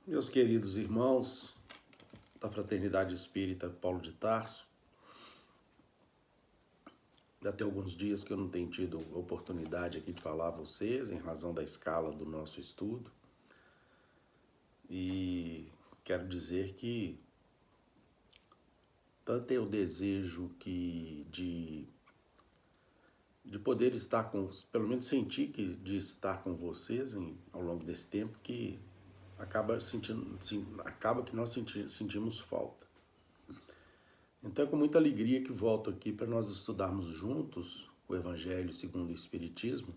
Meus queridos irmãos da Fraternidade Espírita Paulo de Tarso, já tem alguns dias que eu não tenho tido oportunidade aqui de falar a vocês, em razão da escala do nosso estudo. E quero dizer que tanto é o desejo de poder estar com, pelo menos sentir de estar com vocês ao longo desse tempo, que acaba que nós sentimos falta. Então é com muita alegria que volto aqui para nós estudarmos juntos o Evangelho segundo o Espiritismo,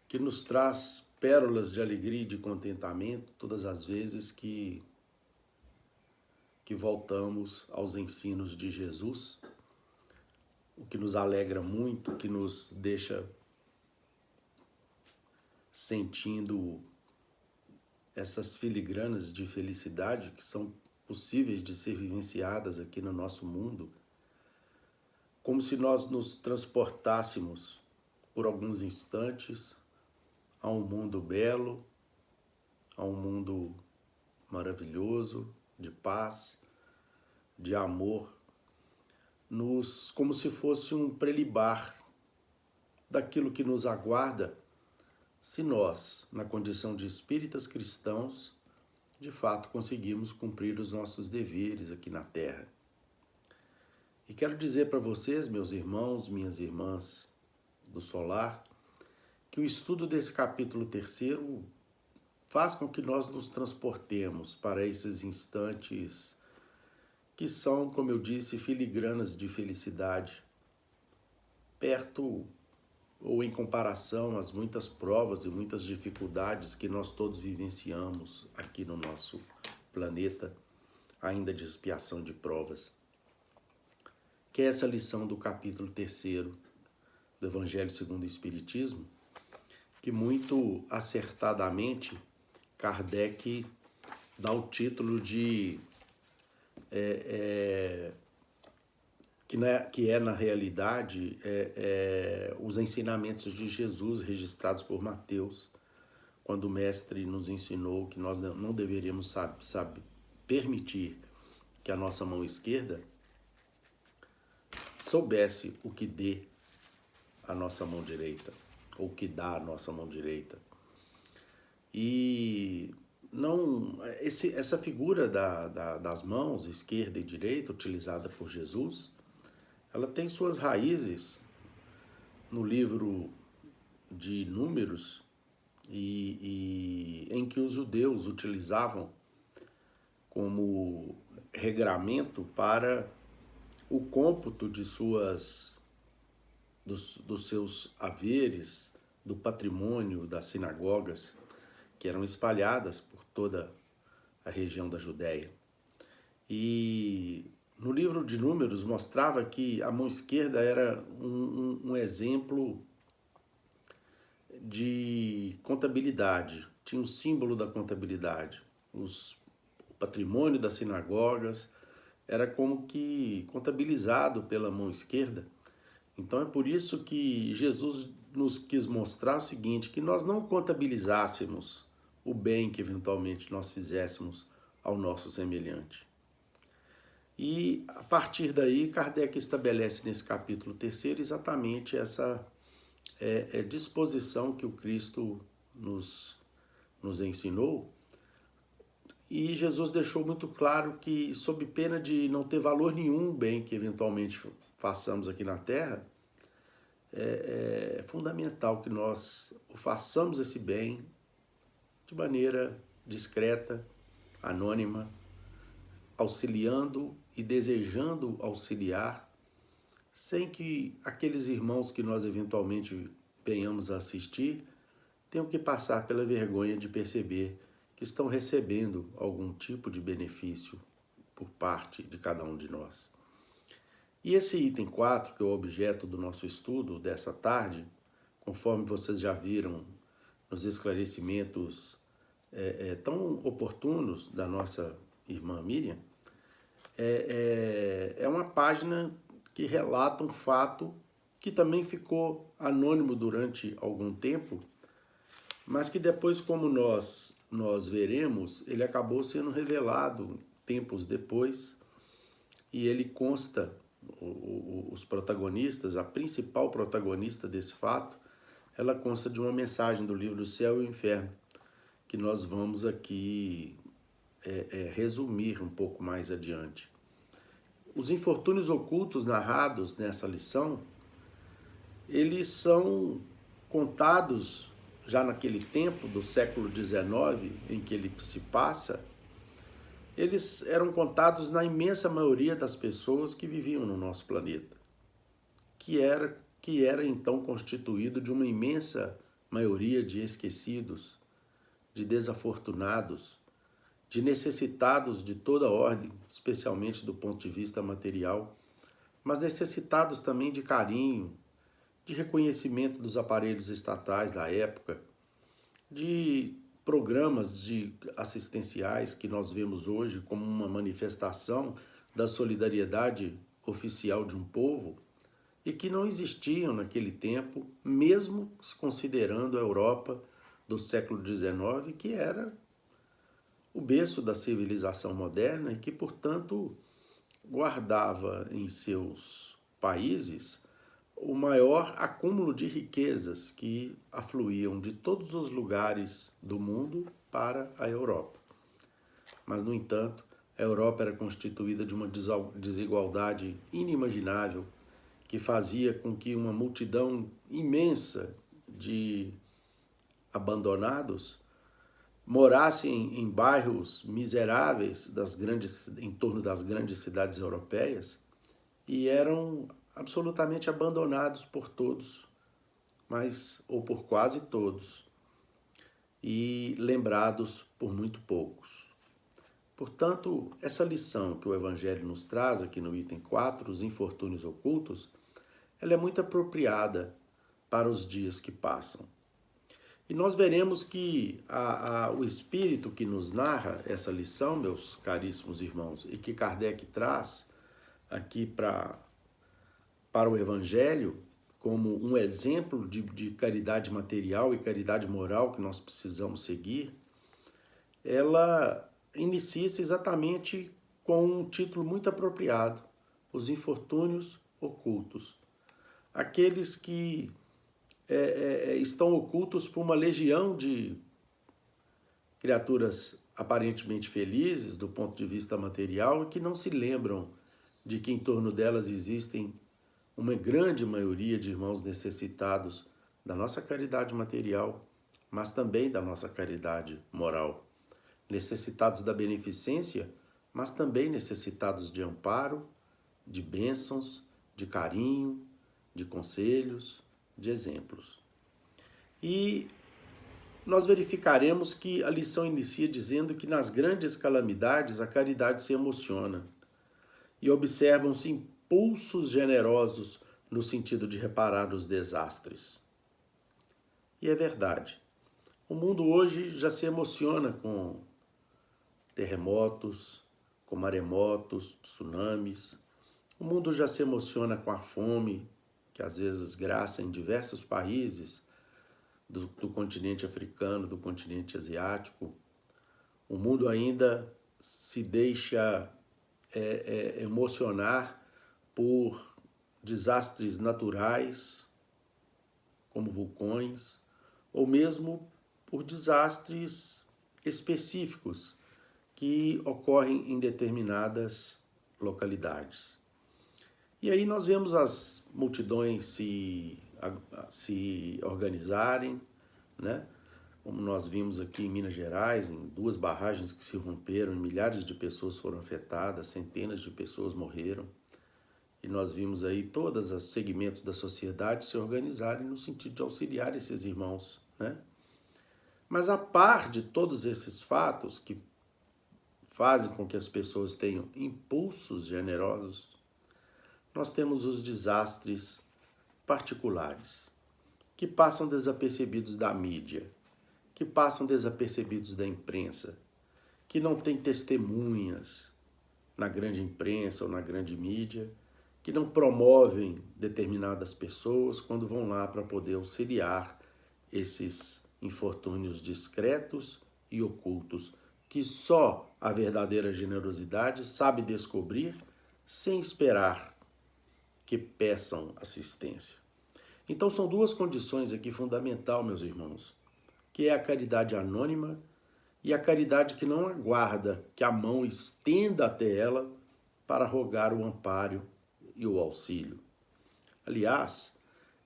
que nos traz pérolas de alegria e de contentamento todas as vezes que voltamos aos ensinos de Jesus, o que nos alegra muito, o que nos deixa sentindo essas filigranas de felicidade que são possíveis de ser vivenciadas aqui no nosso mundo, como se nós nos transportássemos por alguns instantes a um mundo belo, a um mundo maravilhoso, de paz, de amor, como se fosse um prelibar daquilo que nos aguarda se nós, na condição de espíritas cristãos, de fato conseguimos cumprir os nossos deveres aqui na Terra. E quero dizer para vocês, meus irmãos, minhas irmãs do Solar, que o estudo desse capítulo 3º faz com que nós nos transportemos para esses instantes que são, como eu disse, filigranas de felicidade, perto ou em comparação às muitas provas e muitas dificuldades que nós todos vivenciamos aqui no nosso planeta, ainda de expiação de provas. Que é essa lição do capítulo 3º do Evangelho segundo o Espiritismo, que muito acertadamente Kardec dá o título de que é na realidade os ensinamentos de Jesus registrados por Mateus, quando o mestre nos ensinou que nós não deveríamos permitir que a nossa mão esquerda soubesse o que dê a nossa mão direita, ou o que dá a nossa mão direita. E não essa figura das mãos esquerda e direita utilizada por Jesus, ela tem suas raízes no livro de Números, e em que os judeus utilizavam como regramento para o cômputo de dos seus haveres, do patrimônio das sinagogas, que eram espalhadas por toda a região da Judéia. E no livro de Números mostrava que a mão esquerda era um exemplo de contabilidade, tinha um símbolo da contabilidade. O patrimônio das sinagogas era como que contabilizado pela mão esquerda. Então é por isso que Jesus nos quis mostrar o seguinte, que nós não contabilizássemos o bem que eventualmente nós fizéssemos ao nosso semelhante. E a partir daí, Kardec estabelece nesse capítulo 3º exatamente essa disposição que o Cristo nos ensinou. E Jesus deixou muito claro que, sob pena de não ter valor nenhum o bem que eventualmente façamos aqui na Terra, é fundamental que nós façamos esse bem de maneira discreta, anônima, auxiliando e desejando auxiliar, sem que aqueles irmãos que nós eventualmente venhamos a assistir tenham que passar pela vergonha de perceber que estão recebendo algum tipo de benefício por parte de cada um de nós. E esse item 4, que é o objeto do nosso estudo dessa tarde, conforme vocês já viram nos esclarecimentos tão oportunos da nossa irmã Miriam, é uma página que relata um fato que também ficou anônimo durante algum tempo, mas que depois, como nós nós veremos, ele acabou sendo revelado tempos depois, e ele consta, os protagonistas, a principal protagonista desse fato, ela consta de uma mensagem do livro do Céu e o Inferno, que nós vamos aqui resumir um pouco mais adiante. Os infortúnios ocultos narrados nessa lição, eles são contados já naquele tempo do século XIX em que ele se passa. Eles eram contados na imensa maioria das pessoas que viviam no nosso planeta, que era então constituído de uma imensa maioria de esquecidos, de desafortunados, de necessitados de toda ordem, especialmente do ponto de vista material, mas necessitados também de carinho, de reconhecimento dos aparelhos estatais da época, de programas assistenciais que nós vemos hoje como uma manifestação da solidariedade oficial de um povo e que não existiam naquele tempo, mesmo considerando a Europa do século XIX, que era o berço da civilização moderna e que, portanto, guardava em seus países o maior acúmulo de riquezas que afluíam de todos os lugares do mundo para a Europa. Mas, no entanto, a Europa era constituída de uma desigualdade inimaginável que fazia com que uma multidão imensa de abandonados morassem em bairros miseráveis em torno das grandes cidades europeias e eram absolutamente abandonados por todos, ou por quase todos, e lembrados por muito poucos. Portanto, essa lição que o Evangelho nos traz aqui no item 4, os infortúnios ocultos, ela é muito apropriada para os dias que passam. E nós veremos que o Espírito que nos narra essa lição, meus caríssimos irmãos, e que Kardec traz aqui para o Evangelho, como um exemplo de caridade material e caridade moral que nós precisamos seguir, ela inicia-se exatamente com um título muito apropriado: Os Infortúnios Ocultos. Aqueles que estão ocultos por uma legião de criaturas aparentemente felizes do ponto de vista material e que não se lembram de que em torno delas existem uma grande maioria de irmãos necessitados da nossa caridade material, mas também da nossa caridade moral. Necessitados da beneficência, mas também necessitados de amparo, de bênçãos, de carinho, de conselhos, de exemplos. E nós verificaremos que a lição inicia dizendo que nas grandes calamidades a caridade se emociona e observam-se impulsos generosos no sentido de reparar os desastres. E é verdade. O mundo hoje já se emociona com terremotos, com maremotos, tsunamis. O mundo já se emociona com a fome, que às vezes graça em diversos países do continente africano, do continente asiático. O mundo ainda se deixa emocionar por desastres naturais, como vulcões, ou mesmo por desastres específicos que ocorrem em determinadas localidades. E aí nós vemos as multidões se organizarem, né? Como nós vimos aqui em Minas Gerais, em 2 barragens que se romperam, e milhares de pessoas foram afetadas, centenas de pessoas morreram. E nós vimos aí todos os segmentos da sociedade se organizarem no sentido de auxiliar esses irmãos, né? Mas a par de todos esses fatos que fazem com que as pessoas tenham impulsos generosos, nós temos os desastres particulares, que passam desapercebidos da mídia, que passam desapercebidos da imprensa, que não tem testemunhas na grande imprensa ou na grande mídia, que não promovem determinadas pessoas quando vão lá para poder auxiliar esses infortúnios discretos e ocultos que só a verdadeira generosidade sabe descobrir sem esperar que peçam assistência. Então são duas condições aqui fundamentais, meus irmãos, que é a caridade anônima e a caridade que não aguarda que a mão estenda até ela para rogar o amparo e o auxílio. Aliás,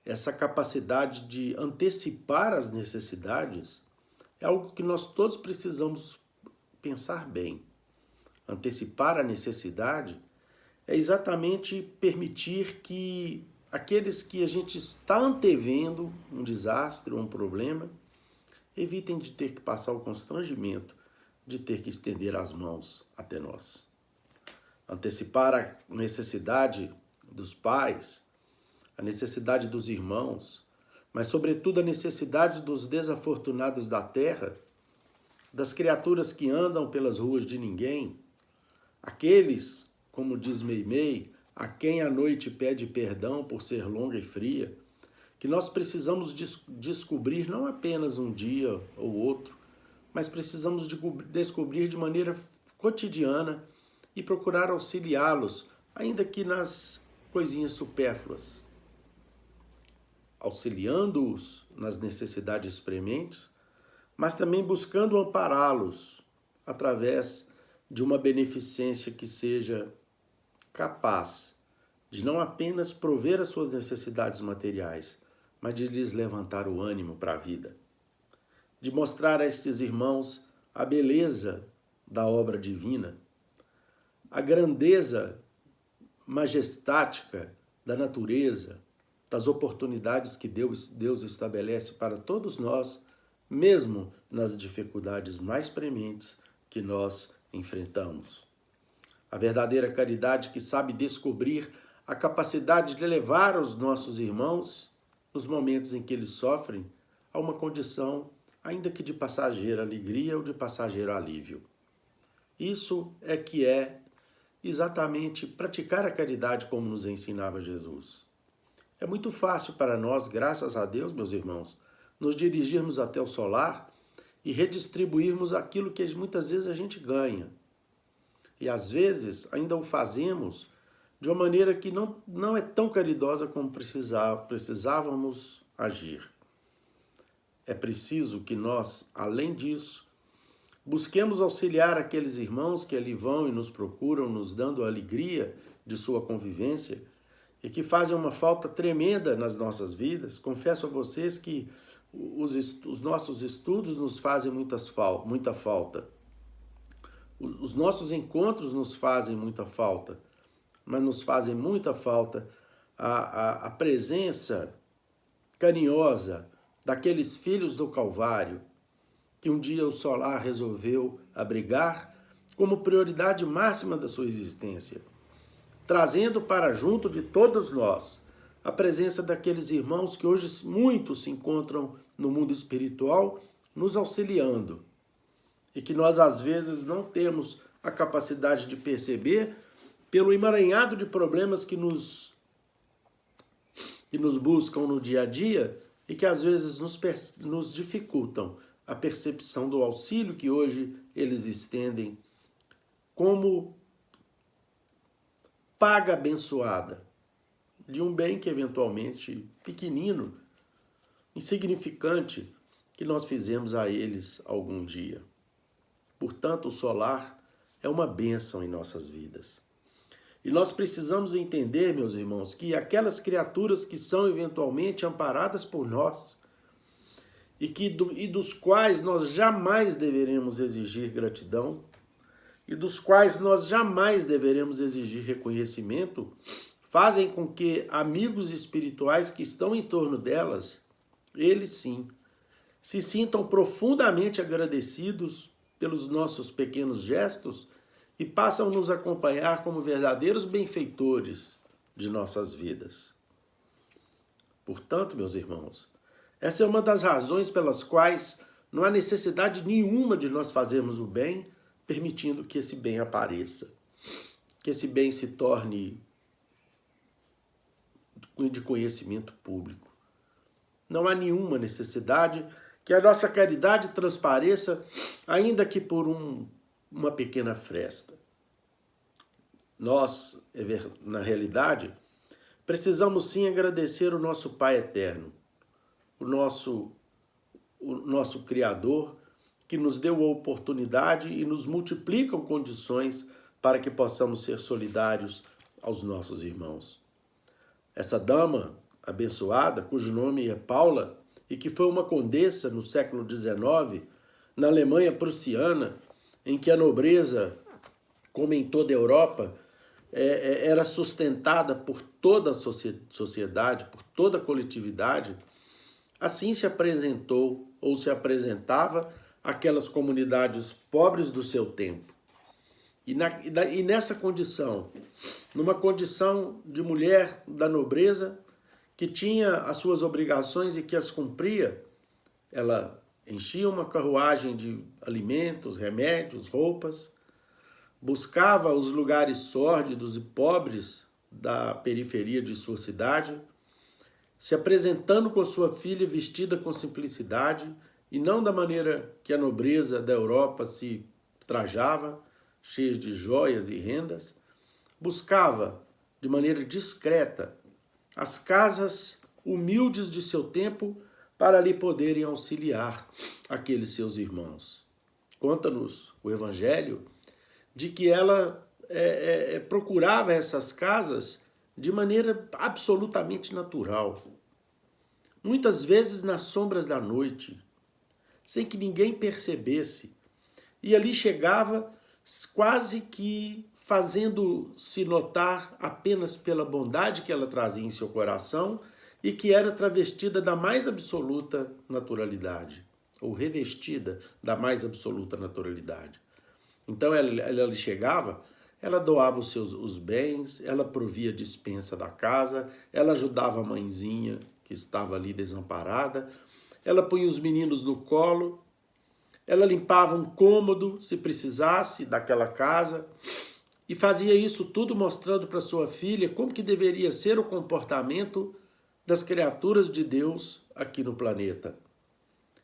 essa capacidade de antecipar as necessidades é algo que nós todos precisamos pensar bem. Antecipar a necessidade é exatamente permitir que aqueles que a gente está antevendo um desastre ou um problema evitem de ter que passar o constrangimento de ter que estender as mãos até nós. Antecipar a necessidade dos pais, a necessidade dos irmãos, mas sobretudo a necessidade dos desafortunados da terra, das criaturas que andam pelas ruas de ninguém, aqueles, como diz Meimei, a quem a noite pede perdão por ser longa e fria, que nós precisamos descobrir não apenas um dia ou outro, mas precisamos descobrir de maneira cotidiana e procurar auxiliá-los, ainda que nas coisinhas supérfluas, auxiliando-os nas necessidades prementes, mas também buscando ampará-los através de uma beneficência que seja capaz de não apenas prover as suas necessidades materiais, mas de lhes levantar o ânimo para a vida, de mostrar a estes irmãos a beleza da obra divina, a grandeza majestática da natureza, das oportunidades que Deus estabelece para todos nós, mesmo nas dificuldades mais prementes que nós enfrentamos. A verdadeira caridade que sabe descobrir a capacidade de levar os nossos irmãos, nos momentos em que eles sofrem, a uma condição, ainda que de passageira alegria ou de passageiro alívio. Isso é que é exatamente praticar a caridade como nos ensinava Jesus. É muito fácil para nós, graças a Deus, meus irmãos, nos dirigirmos até o solar e redistribuirmos aquilo que muitas vezes a gente ganha. E às vezes ainda o fazemos de uma maneira que não é tão caridosa como precisávamos agir. É preciso que nós, além disso, busquemos auxiliar aqueles irmãos que ali vão e nos procuram, nos dando a alegria de sua convivência e que fazem uma falta tremenda nas nossas vidas. Confesso a vocês que os nossos estudos nos fazem muita falta. Os nossos encontros nos fazem muita falta, mas nos fazem muita falta a presença carinhosa daqueles filhos do Calvário que um dia o solar resolveu abrigar como prioridade máxima da sua existência, trazendo para junto de todos nós a presença daqueles irmãos que hoje muitos se encontram no mundo espiritual, nos auxiliando, e que nós às vezes não temos a capacidade de perceber pelo emaranhado de problemas que nos buscam no dia a dia e que às vezes nos dificultam a percepção do auxílio que hoje eles estendem como paga abençoada de um bem que eventualmente pequenino, insignificante, que nós fizemos a eles algum dia. Portanto, o solar é uma bênção em nossas vidas. E nós precisamos entender, meus irmãos, que aquelas criaturas que são eventualmente amparadas por nós e dos quais nós jamais deveremos exigir gratidão e dos quais nós jamais deveremos exigir reconhecimento, fazem com que amigos espirituais que estão em torno delas, eles sim, se sintam profundamente agradecidos pelos nossos pequenos gestos e passam a nos acompanhar como verdadeiros benfeitores de nossas vidas. Portanto, meus irmãos, essa é uma das razões pelas quais não há necessidade nenhuma de nós fazermos o bem, permitindo que esse bem apareça, que esse bem se torne de conhecimento público. Não há nenhuma necessidade Que a nossa caridade transpareça, ainda que por uma pequena fresta. Nós, na realidade, precisamos sim agradecer o nosso Pai Eterno, o nosso Criador, que nos deu a oportunidade e nos multiplicam condições para que possamos ser solidários aos nossos irmãos. Essa dama abençoada, cujo nome é Paula, e que foi uma condessa no século XIX, na Alemanha prussiana, em que a nobreza, como em toda a Europa, era sustentada por toda a sociedade, por toda a coletividade, assim se apresentou ou se apresentava aquelas comunidades pobres do seu tempo. E nessa condição, numa condição de mulher da nobreza, que tinha as suas obrigações e que as cumpria, ela enchia uma carruagem de alimentos, remédios, roupas, buscava os lugares sórdidos e pobres da periferia de sua cidade, se apresentando com sua filha vestida com simplicidade e não da maneira que a nobreza da Europa se trajava, cheia de joias e rendas, buscava de maneira discreta as casas humildes de seu tempo para ali poderem auxiliar aqueles seus irmãos. Conta-nos o Evangelho de que ela procurava essas casas de maneira absolutamente natural. Muitas vezes nas sombras da noite, sem que ninguém percebesse. E ali chegava quase que fazendo-se notar apenas pela bondade que ela trazia em seu coração e que era travestida da mais absoluta naturalidade, ou revestida da mais absoluta naturalidade. Então ela chegava, ela doava os bens, ela provia a despensa da casa, ela ajudava a mãezinha que estava ali desamparada, ela punha os meninos no colo, ela limpava um cômodo, se precisasse, daquela casa, e fazia isso tudo mostrando para sua filha como que deveria ser o comportamento das criaturas de Deus aqui no planeta.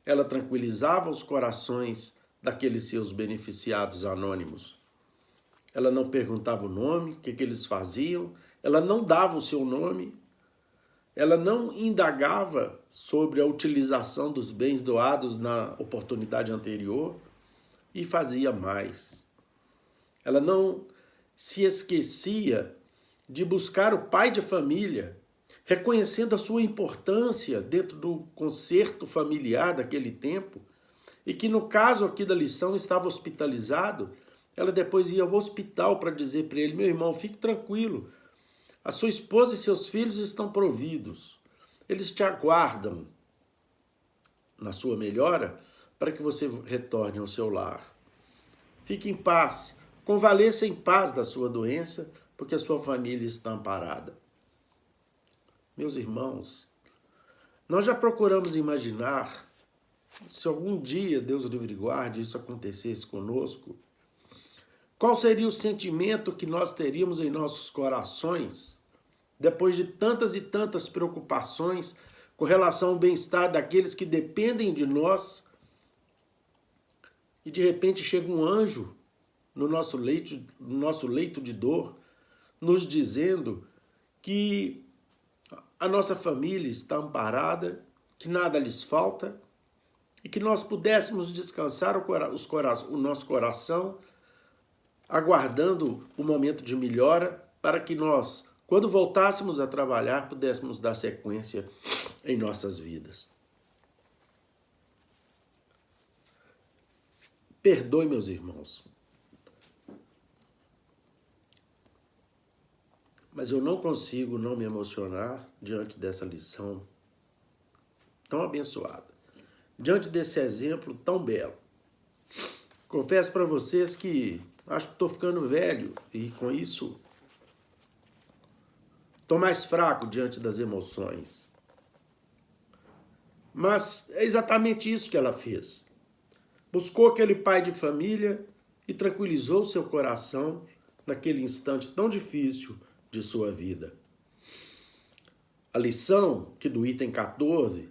Ela tranquilizava os corações daqueles seus beneficiados anônimos. Ela não perguntava o nome, o que eles faziam, ela não dava o seu nome, ela não indagava sobre a utilização dos bens doados na oportunidade anterior e fazia mais. Ela não se esquecia de buscar o pai de família, reconhecendo a sua importância dentro do concerto familiar daquele tempo, e que no caso aqui da lição estava hospitalizado, ela depois ia ao hospital para dizer para ele: meu irmão, fique tranquilo, a sua esposa e seus filhos estão providos. Eles te aguardam na sua melhora para que você retorne ao seu lar. Fique em paz, convalesça em paz da sua doença, porque a sua família está amparada. Meus irmãos, nós já procuramos imaginar, se algum dia, Deus livre e guarde, isso acontecesse conosco, qual seria o sentimento que nós teríamos em nossos corações depois de tantas e tantas preocupações com relação ao bem-estar daqueles que dependem de nós, e de repente chega um anjo no nosso leito de dor, nos dizendo que a nossa família está amparada, que nada lhes falta, e que nós pudéssemos descansar o nosso coração, aguardando o momento de melhora, para que nós, quando voltássemos a trabalhar, pudéssemos dar sequência em nossas vidas. Perdoe, meus irmãos, mas eu não consigo não me emocionar diante dessa lição tão abençoada, diante desse exemplo tão belo. Confesso para vocês que acho que estou ficando velho e com isso estou mais fraco diante das emoções. Mas é exatamente isso que ela fez. Buscou aquele pai de família e tranquilizou seu coração naquele instante tão difícil de sua vida. A lição, que do item 14,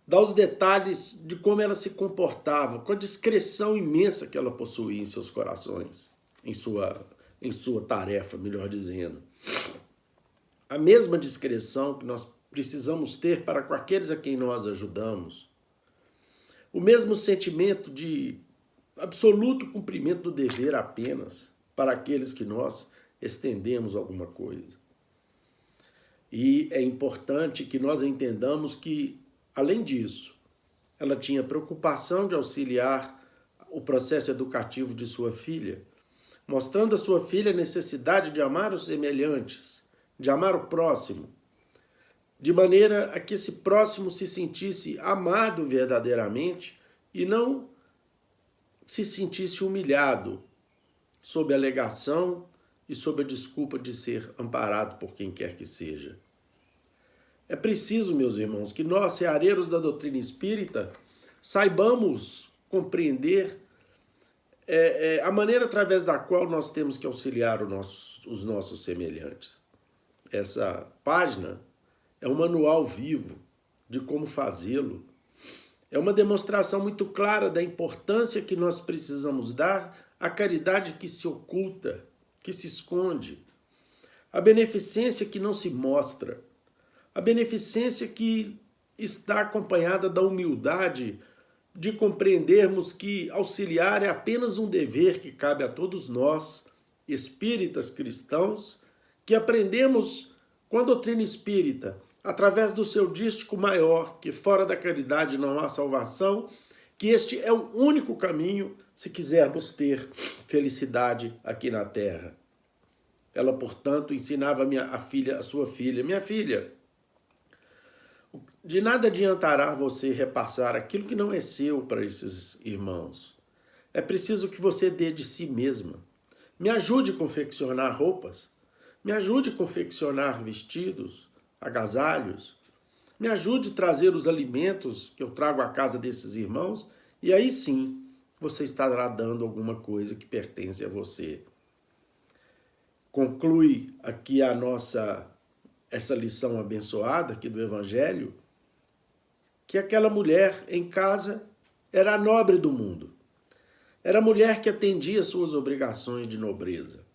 dá os detalhes de como ela se comportava, com a discrição imensa que ela possuía em seus corações, em sua tarefa, melhor dizendo. A mesma discrição que nós precisamos ter para com aqueles a quem nós ajudamos. O mesmo sentimento de absoluto cumprimento do dever apenas para aqueles que nós estendemos alguma coisa. E é importante que nós entendamos que, além disso, ela tinha preocupação de auxiliar o processo educativo de sua filha, mostrando à sua filha a necessidade de amar os semelhantes, de amar o próximo, de maneira a que esse próximo se sentisse amado verdadeiramente e não se sentisse humilhado sob a alegação e sob a desculpa de ser amparado por quem quer que seja. É preciso, meus irmãos, que nós, seareiros da doutrina espírita, saibamos compreender a maneira através da qual nós temos que auxiliar os nossos semelhantes. Essa página é um manual vivo de como fazê-lo. É uma demonstração muito clara da importância que nós precisamos dar à caridade que se oculta, que se esconde, a beneficência que não se mostra, a beneficência que está acompanhada da humildade de compreendermos que auxiliar é apenas um dever que cabe a todos nós, espíritas cristãos, que aprendemos com a doutrina espírita, através do seu dístico maior, que fora da caridade não há salvação, que este é o único caminho se quisermos ter felicidade aqui na terra. Ela, portanto, ensinava a sua filha, minha filha, de nada adiantará você repassar aquilo que não é seu para esses irmãos. É preciso que você dê de si mesma. Me ajude a confeccionar roupas, me ajude a confeccionar vestidos, agasalhos, me ajude a trazer os alimentos que eu trago à casa desses irmãos, e aí sim você estará dando alguma coisa que pertence a você. Conclui aqui essa lição abençoada aqui do Evangelho, que aquela mulher em casa era a nobre do mundo. Era a mulher que atendia suas obrigações de nobreza,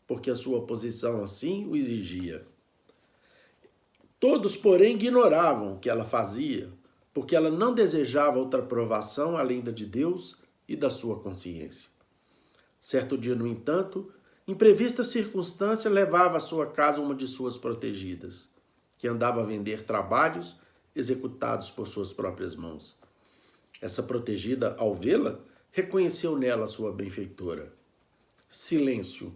porque a sua posição assim o exigia. Todos, porém, ignoravam o que ela fazia, porque ela não desejava outra aprovação além da de Deus e da sua consciência. Certo dia, no entanto, imprevista circunstância levava à sua casa uma de suas protegidas, que andava a vender trabalhos executados por suas próprias mãos. Essa protegida, ao vê-la, reconheceu nela sua benfeitora. Silêncio,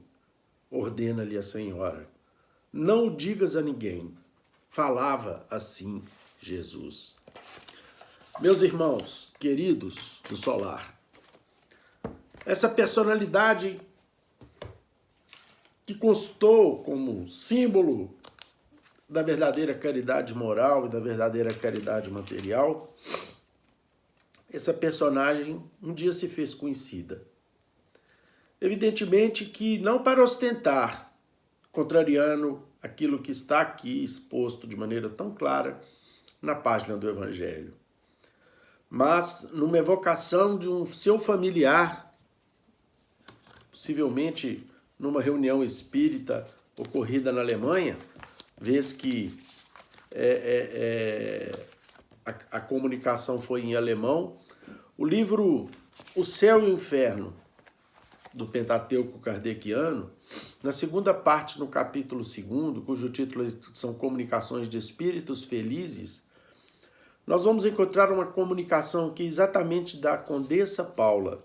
ordena-lhe a senhora. Não o digas a ninguém. Falava assim Jesus. Meus irmãos, queridos do solar, essa personalidade que constou como símbolo da verdadeira caridade moral e da verdadeira caridade material, essa personagem um dia se fez conhecida. Evidentemente que não para ostentar, contrariando aquilo que está aqui exposto de maneira tão clara na página do Evangelho, mas numa evocação de um seu familiar, possivelmente numa reunião espírita ocorrida na Alemanha, vez que a comunicação foi em alemão. O livro O Céu e o Inferno, do Pentateuco Kardeciano, na segunda parte, no capítulo 2, cujo título são Comunicações de Espíritos Felizes, nós vamos encontrar uma comunicação aqui exatamente da Condessa Paula.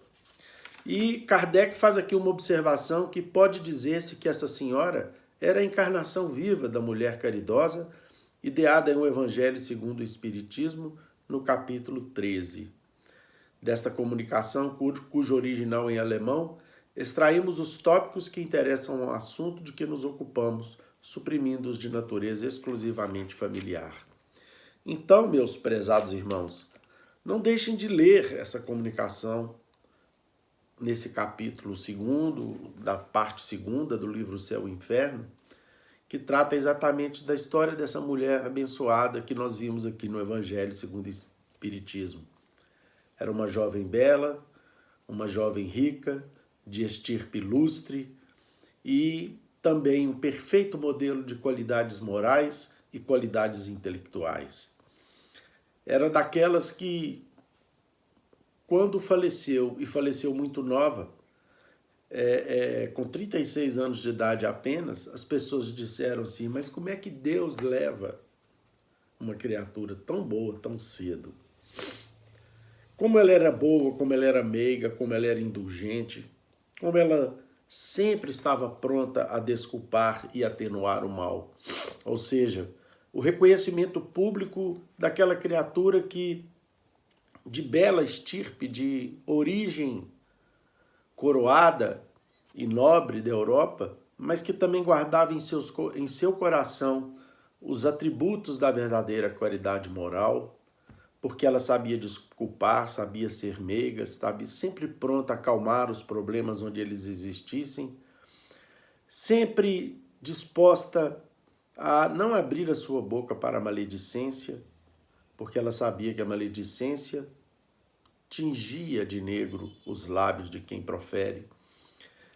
E Kardec faz aqui uma observação que pode dizer-se que essa senhora era a encarnação viva da mulher caridosa, ideada em O Evangelho segundo o Espiritismo, no capítulo 13. Desta comunicação, cujo original em alemão, extraímos os tópicos que interessam ao assunto de que nos ocupamos, suprimindo-os de natureza exclusivamente familiar. Então, meus prezados irmãos, não deixem de ler essa comunicação nesse capítulo 2, da parte 2 do livro Céu e Inferno, que trata exatamente da história dessa mulher abençoada que nós vimos aqui no Evangelho segundo espiritismo. Era uma jovem bela, uma jovem rica, de estirpe ilustre e também um perfeito modelo de qualidades morais e qualidades intelectuais. Era daquelas que, quando faleceu, e faleceu muito nova, com 36 anos de idade apenas, as pessoas disseram assim, mas como é que Deus leva uma criatura tão boa tão cedo? Como ela era boa, como ela era meiga, como ela era indulgente, como ela sempre estava pronta a desculpar e atenuar o mal. Ou seja, o reconhecimento público daquela criatura que, de bela estirpe, de origem coroada e nobre da Europa, mas que também guardava em seu coração os atributos da verdadeira qualidade moral, porque ela sabia desculpar, sabia ser meiga, estava sempre pronta a acalmar os problemas onde eles existissem, sempre disposta a não abrir a sua boca para a maledicência, porque ela sabia que a maledicência tingia de negro os lábios de quem profere.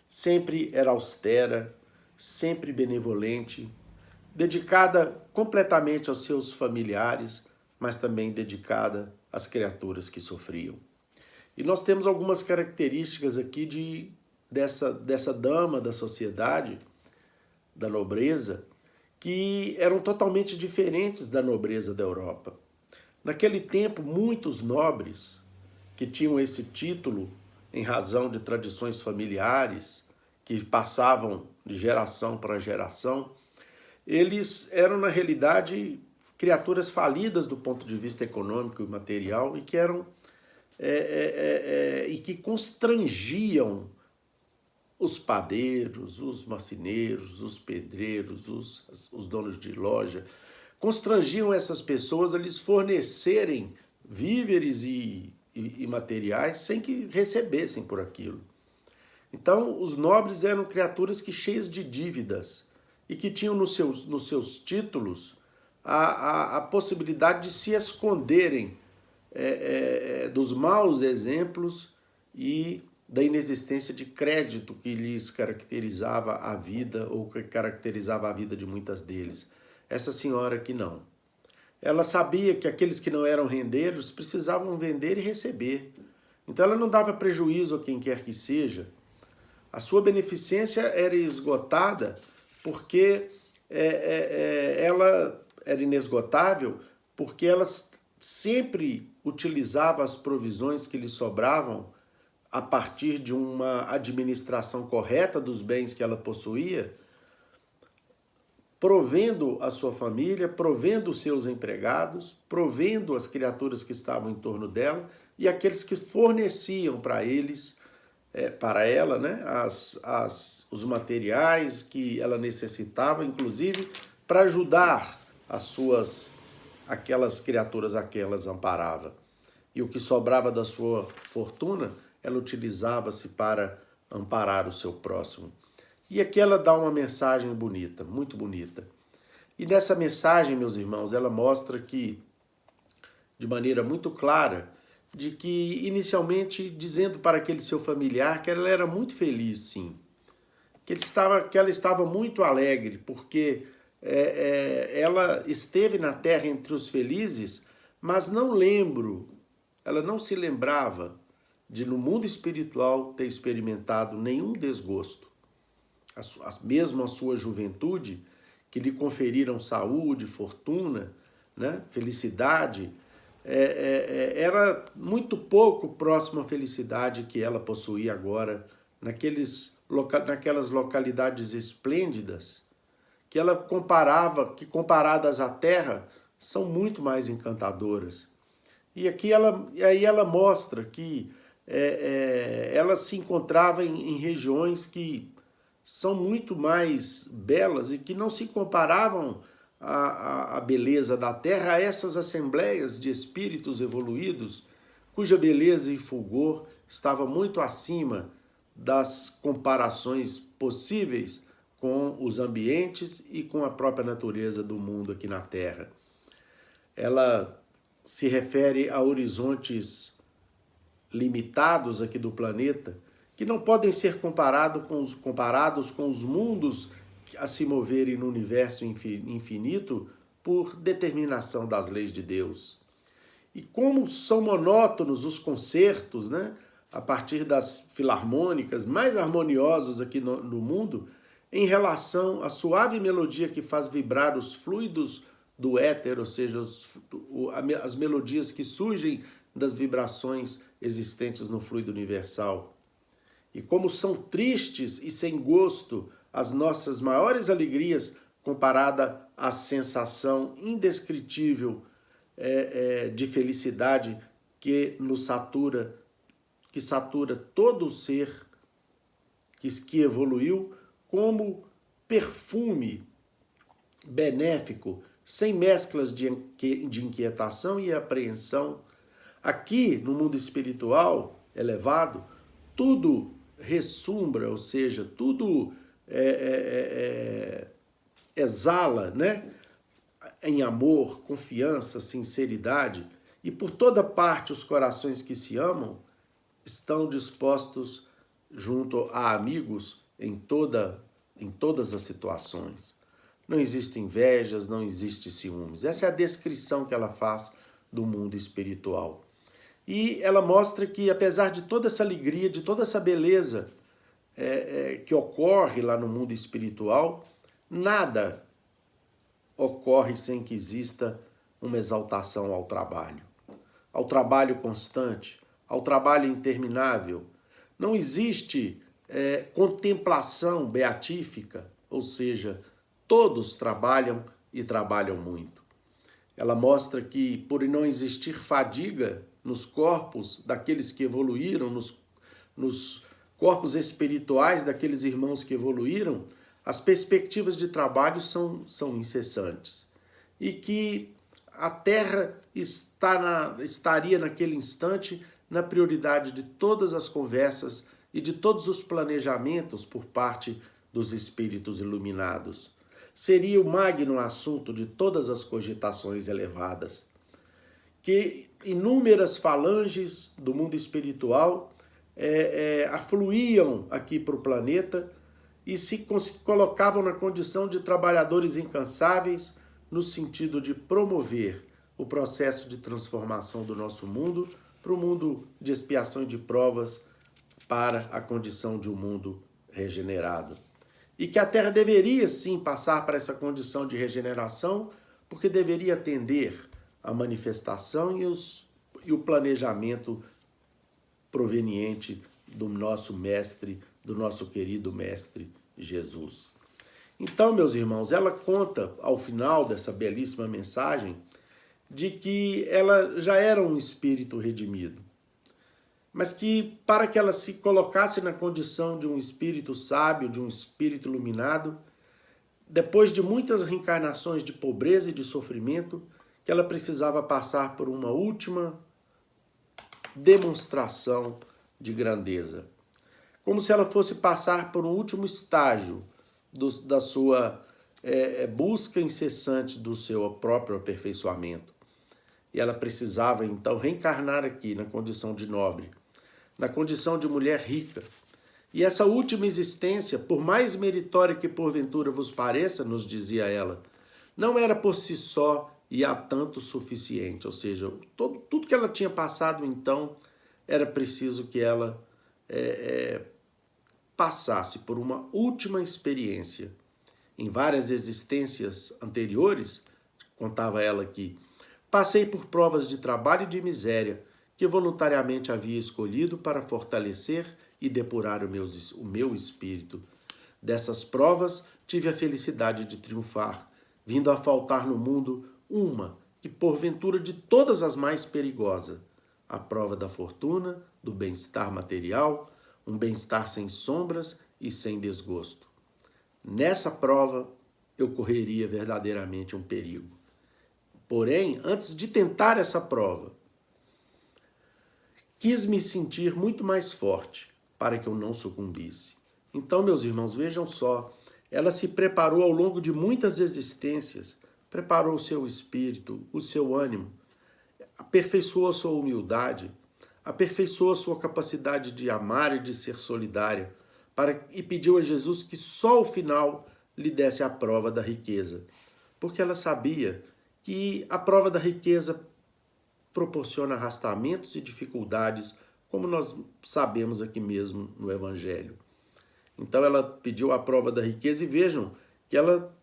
Sempre era austera, sempre benevolente, dedicada completamente aos seus familiares, mas também dedicada às criaturas que sofriam. E nós temos algumas características aqui dessa dama da sociedade, da nobreza, que eram totalmente diferentes da nobreza da Europa. Naquele tempo, muitos nobres que tinham esse título em razão de tradições familiares que passavam de geração para geração, eles eram, na realidade, criaturas falidas do ponto de vista econômico e material e que eram e que constrangiam os padeiros, os marceneiros, os pedreiros, os donos de loja, constrangiam essas pessoas a lhes fornecerem víveres e materiais sem que recebessem por aquilo. Então, os nobres eram criaturas que cheias de dívidas e que tinham nos seus títulos a possibilidade de se esconderem dos maus exemplos e da inexistência de crédito que lhes caracterizava a vida ou que caracterizava a vida de muitas deles. Essa senhora aqui não. Ela sabia que aqueles que não eram rendeiros precisavam vender e receber. Então ela não dava prejuízo a quem quer que seja. A sua beneficência era esgotada porque ela era inesgotável, porque ela sempre utilizava as provisões que lhe sobravam a partir de uma administração correta dos bens que ela possuía, provendo a sua família, provendo os seus empregados, provendo as criaturas que estavam em torno dela e aqueles que forneciam para eles, para ela, né, os materiais que ela necessitava, inclusive para ajudar aquelas criaturas a quem elas amparava. E o que sobrava da sua fortuna, ela utilizava-se para amparar o seu próximo. E aqui ela dá uma mensagem bonita, muito bonita. E nessa mensagem, meus irmãos, ela mostra que, de maneira muito clara, de que inicialmente dizendo para aquele seu familiar que ela era muito feliz, sim. Que ela estava muito alegre, porque ela esteve na terra entre os felizes, mas ela não se lembrava de no mundo espiritual ter experimentado nenhum desgosto. Mesmo a sua juventude, que lhe conferiram saúde, fortuna, né, felicidade, era muito pouco próximo à felicidade que ela possuía agora naquelas localidades esplêndidas, que ela comparava, que comparadas à terra, são muito mais encantadoras. E aí ela mostra que ela se encontrava em regiões que são muito mais belas e que não se comparavam à beleza da terra a essas assembleias de espíritos evoluídos, cuja beleza e fulgor estava muito acima das comparações possíveis com os ambientes e com a própria natureza do mundo aqui na Terra. Ela se refere a horizontes limitados aqui do planeta, que não podem ser comparados com os mundos a se moverem no universo infinito por determinação das leis de Deus. E como são monótonos os concertos, né, a partir das filarmônicas mais harmoniosos aqui no mundo, em relação à suave melodia que faz vibrar os fluidos do éter, ou seja, as melodias que surgem das vibrações existentes no fluido universal. E como são tristes e sem gosto as nossas maiores alegrias comparada à sensação indescritível de felicidade que nos satura, que satura todo o ser que evoluiu como perfume benéfico, sem mesclas de inquietação e apreensão. Aqui, no mundo espiritual elevado, tudo ressumbra, ou seja, tudo exala, né? Em amor, confiança, sinceridade, e por toda parte os corações que se amam estão dispostos junto a amigos em todas as situações. Não existe invejas, não existe ciúmes. Essa é a descrição que ela faz do mundo espiritual. E ela mostra que, apesar de toda essa alegria, de toda essa beleza que ocorre lá no mundo espiritual, nada ocorre sem que exista uma exaltação ao trabalho constante, ao trabalho interminável. Não existe contemplação beatífica, ou seja, todos trabalham e trabalham muito. Ela mostra que, por não existir fadiga nos corpos daqueles que evoluíram, nos corpos espirituais daqueles irmãos que evoluíram, as perspectivas de trabalho são incessantes. E que a Terra estaria naquele instante na prioridade de todas as conversas e de todos os planejamentos por parte dos espíritos iluminados. Seria o magno assunto de todas as cogitações elevadas, que inúmeras falanges do mundo espiritual afluíam aqui para o planeta e se colocavam na condição de trabalhadores incansáveis no sentido de promover o processo de transformação do nosso mundo para o mundo de expiação e de provas, para a condição de um mundo regenerado. E que a Terra deveria sim passar para essa condição de regeneração, porque deveria atender a manifestação e o planejamento proveniente do nosso mestre, do nosso querido mestre Jesus. Então, meus irmãos, ela conta ao final dessa belíssima mensagem de que ela já era um espírito redimido, mas que para que ela se colocasse na condição de um espírito sábio, de um espírito iluminado, depois de muitas reencarnações de pobreza e de sofrimento, que ela precisava passar por uma última demonstração de grandeza. Como se ela fosse passar por um último estágio da sua busca incessante do seu próprio aperfeiçoamento. E ela precisava, então, reencarnar aqui na condição de nobre, na condição de mulher rica. E essa última existência, por mais meritória que porventura vos pareça, nos dizia ela, não era por si só e há tanto suficiente. Ou seja, tudo que ela tinha passado, então, era preciso que ela passasse por uma última experiência. Em várias existências anteriores, contava ela aqui, passei por provas de trabalho e de miséria que voluntariamente havia escolhido para fortalecer e depurar o meu espírito. Dessas provas, tive a felicidade de triunfar, vindo a faltar no mundo uma, que porventura de todas as mais perigosa, a prova da fortuna, do bem-estar material, um bem-estar sem sombras e sem desgosto. Nessa prova, eu correria verdadeiramente um perigo. Porém, antes de tentar essa prova, quis me sentir muito mais forte para que eu não sucumbisse. Então, meus irmãos, vejam só, ela se preparou ao longo de muitas existências, preparou o seu espírito, o seu ânimo, aperfeiçoa a sua humildade, aperfeiçoa a sua capacidade de amar e de ser solidária, e pediu a Jesus que só ao final lhe desse a prova da riqueza, porque ela sabia que a prova da riqueza proporciona arrastamentos e dificuldades, como nós sabemos aqui mesmo no Evangelho. Então ela pediu a prova da riqueza e vejam que ela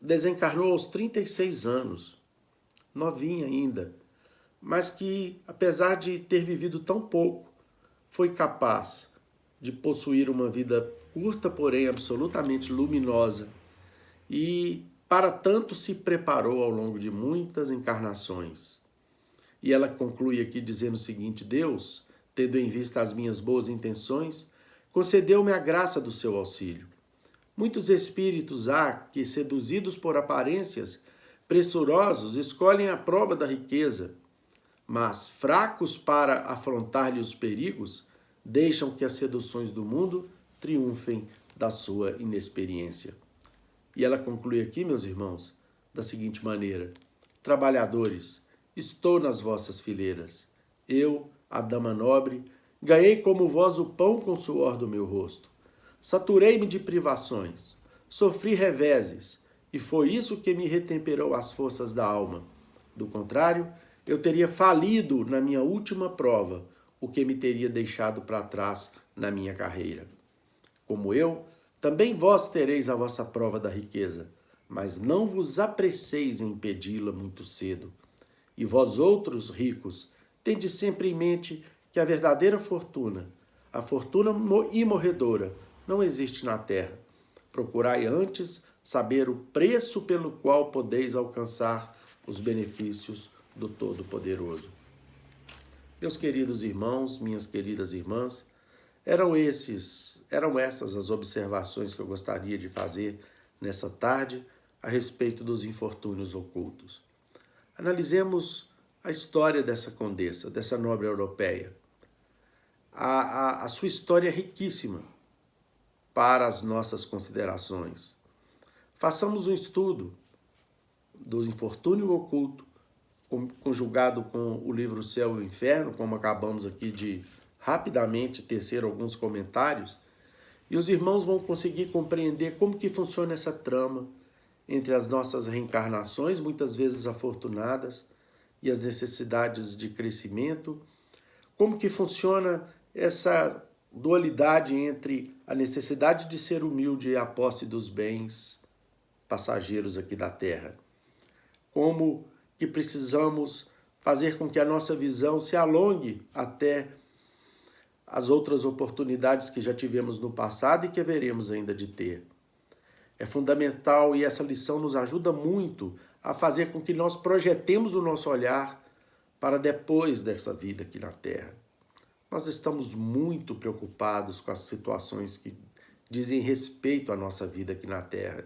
desencarnou aos 36 anos, novinha ainda, mas que, apesar de ter vivido tão pouco, foi capaz de possuir uma vida curta, porém absolutamente luminosa, e para tanto se preparou ao longo de muitas encarnações. E ela conclui aqui dizendo o seguinte: Deus, tendo em vista as minhas boas intenções, concedeu-me a graça do seu auxílio. Muitos espíritos há que, seduzidos por aparências, pressurosos, escolhem a prova da riqueza, mas, fracos para afrontar-lhe os perigos, deixam que as seduções do mundo triunfem da sua inexperiência. E ela conclui aqui, meus irmãos, da seguinte maneira: trabalhadores, estou nas vossas fileiras. Eu, a dama nobre, ganhei como vós o pão com o suor do meu rosto. Saturei-me de privações, sofri reveses, e foi isso que me retemperou as forças da alma. Do contrário, eu teria falido na minha última prova, o que me teria deixado para trás na minha carreira. Como eu, também vós tereis a vossa prova da riqueza, mas não vos apresseis em pedi-la muito cedo. E vós outros, ricos, tende sempre em mente que a verdadeira fortuna, a fortuna imorredora, não existe na terra. Procurai antes saber o preço pelo qual podeis alcançar os benefícios do Todo-Poderoso. Meus queridos irmãos, minhas queridas irmãs, eram essas as observações que eu gostaria de fazer nessa tarde a respeito dos infortúnios ocultos. Analisemos a história dessa condessa, dessa nobre europeia. A sua história é riquíssima para as nossas considerações. Façamos um estudo do infortúnio oculto, conjugado com o livro Céu e o Inferno, como acabamos aqui de rapidamente tecer alguns comentários, e os irmãos vão conseguir compreender como que funciona essa trama entre as nossas reencarnações, muitas vezes afortunadas, e as necessidades de crescimento, como que funciona essa dualidade entre a necessidade de ser humilde e a posse dos bens passageiros aqui da Terra. Como que precisamos fazer com que a nossa visão se alongue até as outras oportunidades que já tivemos no passado e que haveremos ainda de ter. É fundamental, e essa lição nos ajuda muito a fazer com que nós projetemos o nosso olhar para depois dessa vida aqui na Terra. Nós estamos muito preocupados com as situações que dizem respeito à nossa vida aqui na Terra.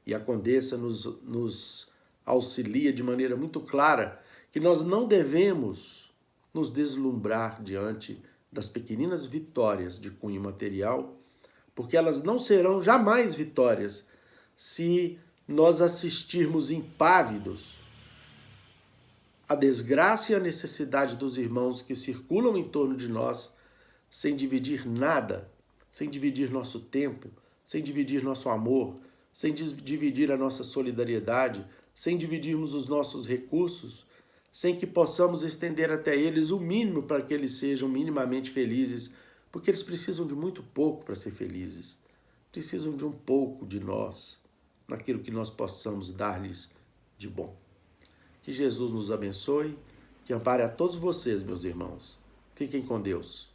E a Condessa nos auxilia de maneira muito clara que nós não devemos nos deslumbrar diante das pequeninas vitórias de cunho material, porque elas não serão jamais vitórias se nós assistirmos impávidos à desgraça e à necessidade dos irmãos que circulam em torno de nós, sem dividir nada, sem dividir nosso tempo, sem dividir nosso amor, sem dividir a nossa solidariedade, sem dividirmos os nossos recursos, sem que possamos estender até eles o mínimo para que eles sejam minimamente felizes, porque eles precisam de muito pouco para ser felizes. Precisam de um pouco de nós, naquilo que nós possamos dar-lhes de bom. Que Jesus nos abençoe, que ampare a todos vocês, meus irmãos. Fiquem com Deus.